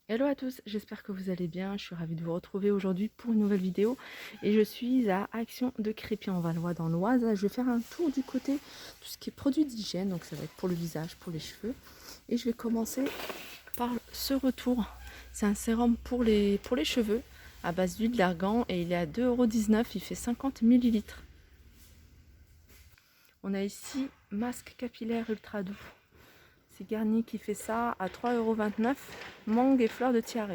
Hello à tous, j'espère que vous allez bien. Je suis ravie de vous retrouver aujourd'hui pour une nouvelle vidéo. Et je suis à Action de Crépy-en-Valois dans l'Oise. Je vais faire un tour du côté tout ce qui est produits d'hygiène. Donc ça va être pour le visage, pour les cheveux. Et je vais commencer par ce retour. C'est un sérum pour les cheveux à base d'huile d'argan et il est à 2,19 €. Il fait 50 millilitres. On a ici masque capillaire ultra doux. C'est Garni qui fait ça à 3,29 €, mangue et fleurs de tiare.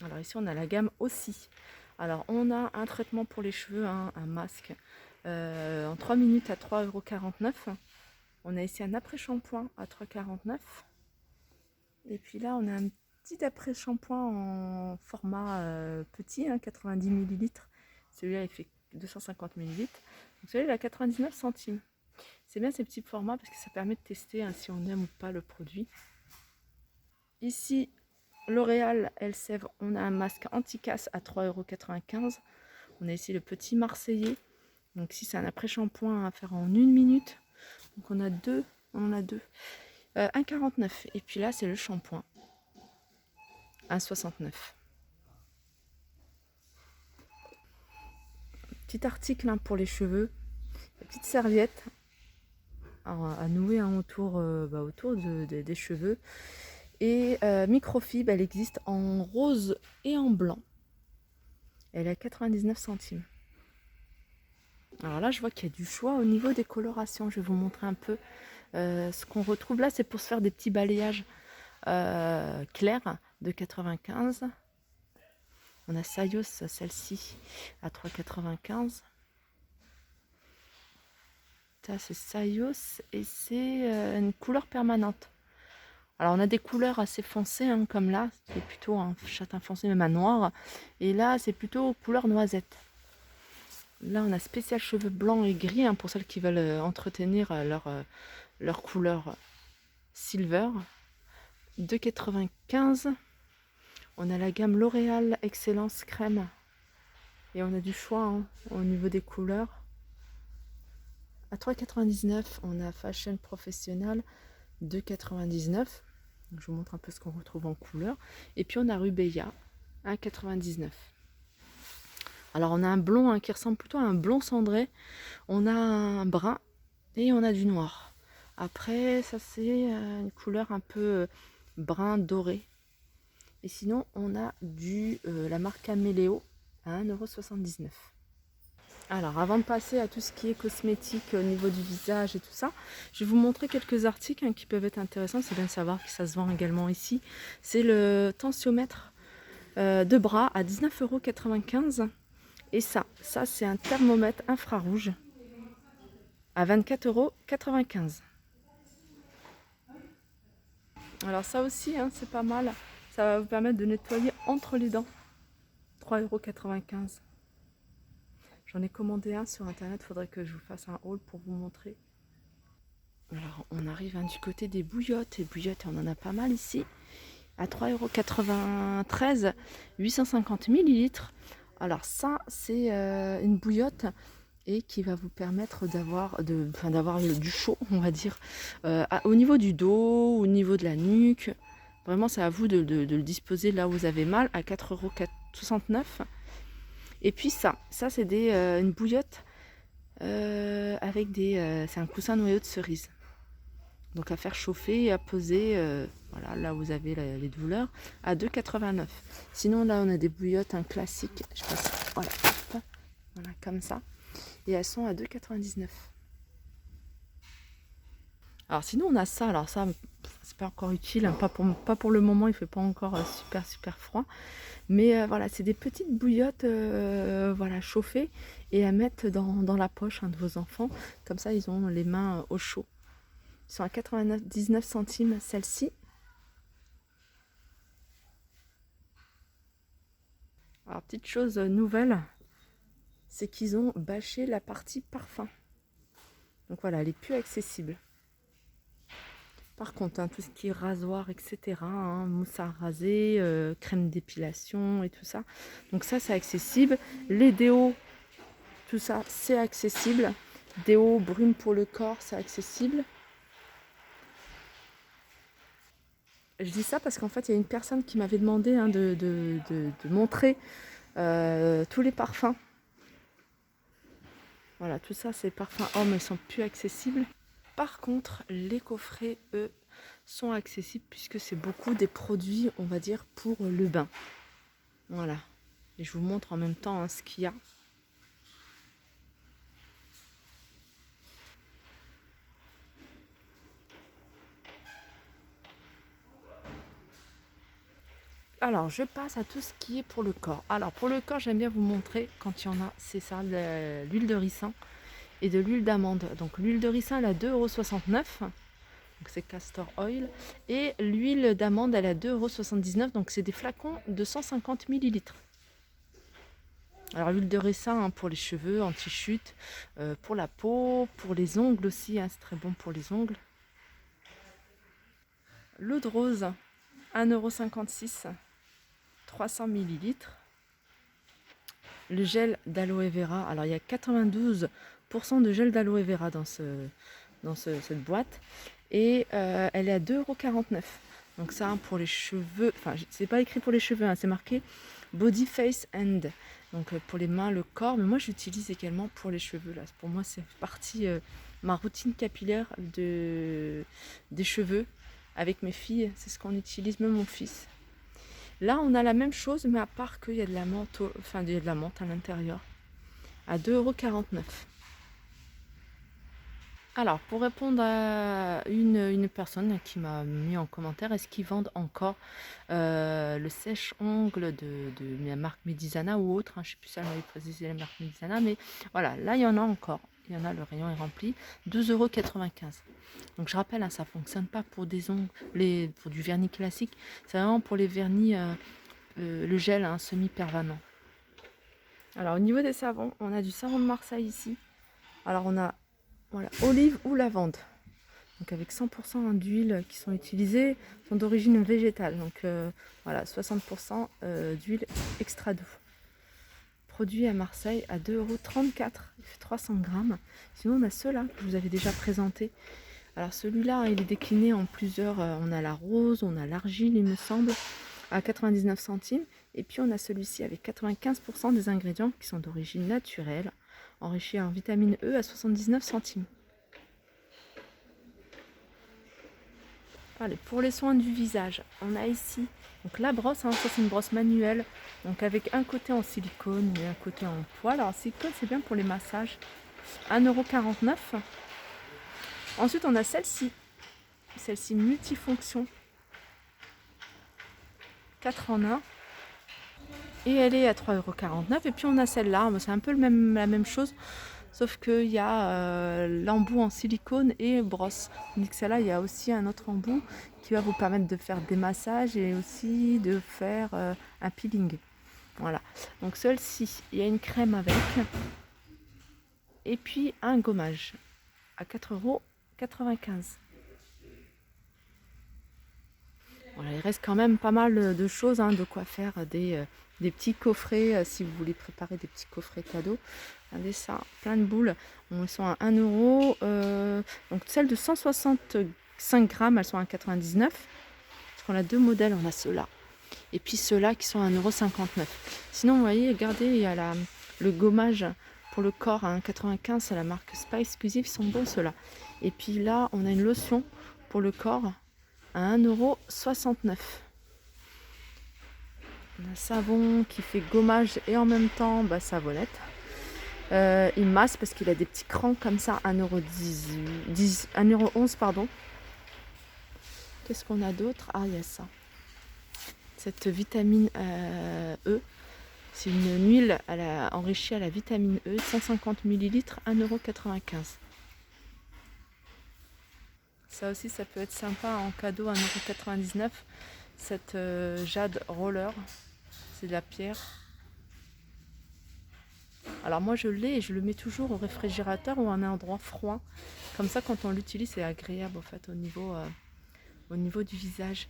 Alors ici on a la gamme aussi. Alors on a un traitement pour les cheveux, hein, un masque en 3 minutes à 3,49 €. On a ici un après-shampoing à 3,49 €. Et puis là on a un petit après-shampoing en format petit, hein, 90 millilitres. Celui-là il fait 250 millilitres. Donc celui-là il a 99 centimes. C'est bien ces petits formats parce que ça permet de tester, hein, si on aime ou pas le produit. Ici, L'Oréal Elseve, on a un masque anti-casse à 3,95 €. On a ici le petit Marseillais. Donc ici, c'est un après-shampoing à faire en 1 minute. Donc on a deux. 1,49 €. Et puis là, c'est le shampoing. 1,69 €. Petit article, hein, pour les cheveux. La petite serviette à nouer, hein, autour des cheveux. Et microfibre, elle existe en rose et en blanc. Elle est à 99 centimes. Alors là, je vois qu'il y a du choix au niveau des colorations. Je vais vous montrer un peu ce qu'on retrouve là. C'est pour se faire des petits balayages clairs de 95. On a Sayos, celle-ci, à 3,95. Ça, c'est Sayos et c'est une couleur permanente. Alors, on a des couleurs assez foncées, hein, comme là. C'est plutôt un châtain foncé, même un noir. Et là, c'est plutôt couleur noisette. Là, on a spécial cheveux blancs et gris, hein, pour celles qui veulent entretenir leur couleur silver. 2,95 €. On a la gamme L'Oréal Excellence Crème. Et on a du choix, hein, au niveau des couleurs. À 3,99 €, on a Fashion Professional. 2,99 €. Je vous montre un peu ce qu'on retrouve en couleur. Et puis on a Rubeya. 1,99 €. Alors on a un blond, hein, qui ressemble plutôt à un blond cendré. On a un brun et on a du noir. Après, ça c'est une couleur un peu brun doré. Et sinon, on a la marque Caméléo à 1,79 €. Alors, avant de passer à tout ce qui est cosmétique au niveau du visage et tout ça, je vais vous montrer quelques articles, hein, qui peuvent être intéressants. C'est bien de savoir que ça se vend également ici. C'est le tensiomètre de bras à 19,95 €. Et ça c'est un thermomètre infrarouge à 24,95 €. Alors ça aussi, hein, c'est pas mal. Ça va vous permettre de nettoyer entre les dents. 3,95 €. J'en ai commandé un sur internet, faudrait que je vous fasse un haul pour vous montrer. Alors on arrive, hein, du côté des bouillottes. Et bouillottes, on en a pas mal ici. À 3,93 €, 850 millilitres. Alors ça, c'est une bouillotte et qui va vous permettre d'avoir du chaud, on va dire, au niveau du dos, au niveau de la nuque. Vraiment, c'est à vous de le disposer là où vous avez mal, à 4,69 €. Et puis ça c'est une bouillotte avec c'est un coussin noyau de cerise. Donc à faire chauffer et à poser, voilà, là où vous avez les douleurs, à 2,89 €. Sinon là on a des bouillottes, un classique, je passe, voilà, hop, voilà, comme ça. Et elles sont à 2,99 €. Alors sinon on a ça, alors ça c'est pas encore utile, hein, pas pour le moment, il fait pas encore super froid. Mais voilà, c'est des petites bouillottes, voilà, chauffées et à mettre dans la poche, hein, de vos enfants. Comme ça, ils ont les mains au chaud. Ils sont à 99 centimes, celle-ci. Alors, petite chose nouvelle, c'est qu'ils ont bâché la partie parfum. Donc voilà, elle est plus accessible. Par contre, hein, tout ce qui est rasoir, etc., hein, mousse à raser, crème d'épilation et tout ça. Donc ça, c'est accessible. Les déos, tout ça, c'est accessible. Déo brune pour le corps, c'est accessible. Je dis ça parce qu'en fait, il y a une personne qui m'avait demandé hein, de montrer tous les parfums. Voilà, tout ça, ces parfums hommes, ils sont plus accessibles. Par contre, les coffrets, eux, sont accessibles puisque c'est beaucoup des produits, on va dire, pour le bain. Voilà. Et je vous montre en même temps hein, ce qu'il y a. Alors, je passe à tout ce qui est pour le corps. Alors, pour le corps, j'aime bien vous montrer quand il y en a, c'est ça, l'huile de ricin et de l'huile d'amande. Donc, l'huile de ricin, elle a 2,69 €. Donc, c'est castor oil. Et l'huile d'amande, elle a 2,79 €. Donc, c'est des flacons de 150 millilitres. Alors, l'huile de ricin hein, pour les cheveux, anti-chute, pour la peau, pour les ongles aussi, hein, c'est très bon pour les ongles. L'eau de rose, 1,56 €. 300 millilitres. Le gel d'aloe vera, alors il y a 92% de gel d'aloe vera dans cette boîte et elle est à 2,49 €. Donc ça hein, pour les cheveux, enfin c'est pas écrit pour les cheveux, hein, c'est marqué body, face and, donc pour les mains, le corps, mais moi j'utilise également pour les cheveux. Là, pour moi c'est partie ma routine capillaire des cheveux avec mes filles, c'est ce qu'on utilise, même mon fils. Là, on a la même chose, mais à part qu'il y a de la menthe, enfin, il y a de la menthe à l'intérieur, à 2,49 €. Alors, pour répondre à une personne qui m'a mis en commentaire, est-ce qu'ils vendent encore le sèche-ongles de la marque Medisana ou autre, hein, je ne sais plus si elle m'avait précisé la marque Medisana, mais voilà, là, il y en a encore. Il y en a, le rayon est rempli, 2,95 €. Donc je rappelle, hein, ça ne fonctionne pas pour des ongles, pour du vernis classique, c'est vraiment pour les vernis, le gel hein, semi-permanent. Alors au niveau des savons, on a du savon de Marseille ici. Alors on a voilà, olive ou lavande. Donc avec 100% d'huile qui sont utilisées, sont d'origine végétale. Donc voilà, 60% d'huile extra doux. Produit à Marseille à 2,34 €. Il fait 300 grammes. Sinon on a ceux-là que je vous avais déjà présenté. Alors celui-là, il est décliné en plusieurs. On a la rose, on a l'argile, il me semble, à 99 centimes. Et puis on a celui-ci avec 95% des ingrédients qui sont d'origine naturelle, enrichis en vitamine E à 79 centimes. Allez, pour les soins du visage, on a ici donc la brosse, hein, ça c'est une brosse manuelle, donc avec un côté en silicone et un côté en poil. Alors silicone c'est bien pour les massages, 1,49 €. Ensuite on a celle-ci multifonction, 4 en 1. Et elle est à 3,49 €. Et puis on a celle-là, c'est un peu la même chose, sauf qu'il y a l'embout en silicone et brosse. Tandis que celle-là, il y a aussi un autre embout qui va vous permettre de faire des massages et aussi de faire un peeling. Voilà. Donc celle-ci, il y a une crème avec. Et puis un gommage à 4,95 €. Voilà, il reste quand même pas mal de choses, hein, de quoi faire des petits coffrets si vous voulez préparer des petits coffrets cadeaux. Regardez ça, plein de boules. Ils sont à 1 €. Donc celles de 165 grammes, elles sont à 99 €. Parce qu'on a deux modèles, on a ceux-là. Et puis ceux-là qui sont à 1,59 €. Sinon, vous voyez, regardez, il y a le gommage pour le corps à 1,95 €. C'est la marque Spa Exclusive, ils sont bons ceux-là. Et puis là, on a une lotion pour le corps à 1,69 €. Un savon qui fait gommage et en même temps savonnette. Il masse parce qu'il a des petits crans comme ça, 1,11 €, pardon. Qu'est-ce qu'on a d'autre? Ah, il y a ça. Cette vitamine E. C'est une huile enrichie à la vitamine E, 150 millilitres, 1,95 €. Ça aussi, ça peut être sympa en cadeau, 1,99 €. Cette jade roller, c'est de la pierre. Alors moi je l'ai et je le mets toujours au réfrigérateur ou à un endroit froid. Comme ça quand on l'utilise c'est agréable en fait au niveau du visage.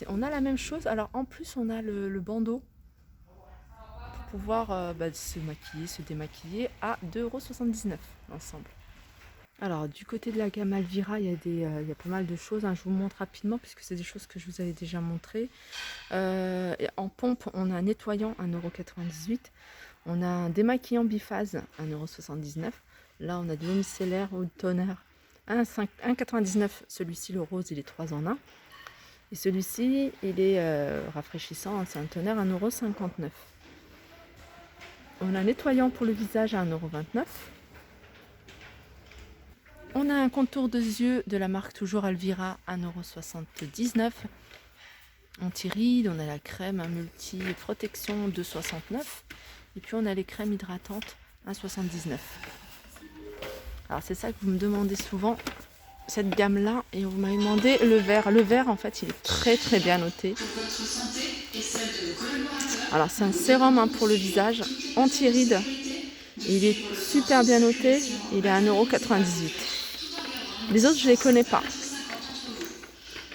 On a la même chose, alors en plus on a le bandeau pour pouvoir se maquiller, se démaquiller à 2,79 € l'ensemble. Alors, du côté de la gamme Alvira, il y a pas mal de choses, hein. Je vous montre rapidement puisque c'est des choses que je vous avais déjà montrées. Et en pompe, on a un nettoyant 1,98 €. On a un démaquillant biphase 1,79 €. Là, on a de l'eau micellaire au toner 1,99 €. Celui-ci, le rose, il est 3 en 1. Et celui-ci, il est rafraîchissant, hein, c'est un toner 1,59 €. On a un nettoyant pour le visage à 1,29 €. On a un contour de yeux de la marque toujours Alvira, 1,79 €. Anti-rides, on a la crème multi-protection 2,69 €. Et puis on a les crèmes hydratantes 1,79 €. Alors c'est ça que vous me demandez souvent, cette gamme-là. Et vous m'avez demandé le vert. Le vert, en fait, il est très très bien noté. Alors c'est un sérum, hein, pour le visage, anti-rides. Il est super bien noté. Il est à 1,98 €. Les autres, je ne les connais pas.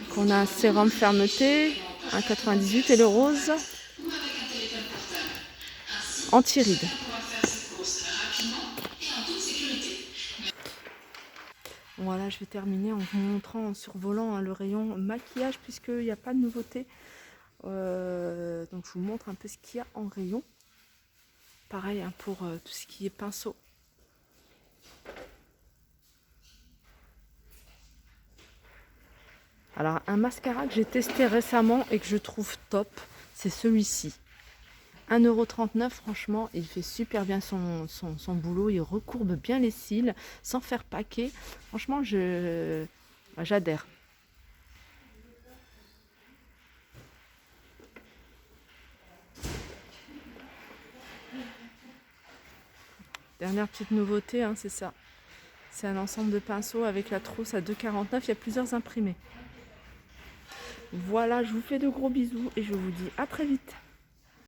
Donc on a un sérum fermeté, 1,98 € et le rose, anti-rides. Voilà, je vais terminer en vous montrant, en survolant, hein, le rayon maquillage, puisqu'il n'y a pas de nouveauté. Donc je vous montre un peu ce qu'il y a en rayon. Pareil, hein, pour tout ce qui est pinceau. Alors, un mascara que j'ai testé récemment et que je trouve top, c'est celui-ci. 1,39 €, franchement, il fait super bien son boulot. Il recourbe bien les cils sans faire paquet. Franchement, j'adhère. Dernière petite nouveauté, hein, c'est ça. C'est un ensemble de pinceaux avec la trousse à 2,49 €. Il y a plusieurs imprimés. Voilà, je vous fais de gros bisous et je vous dis à très vite.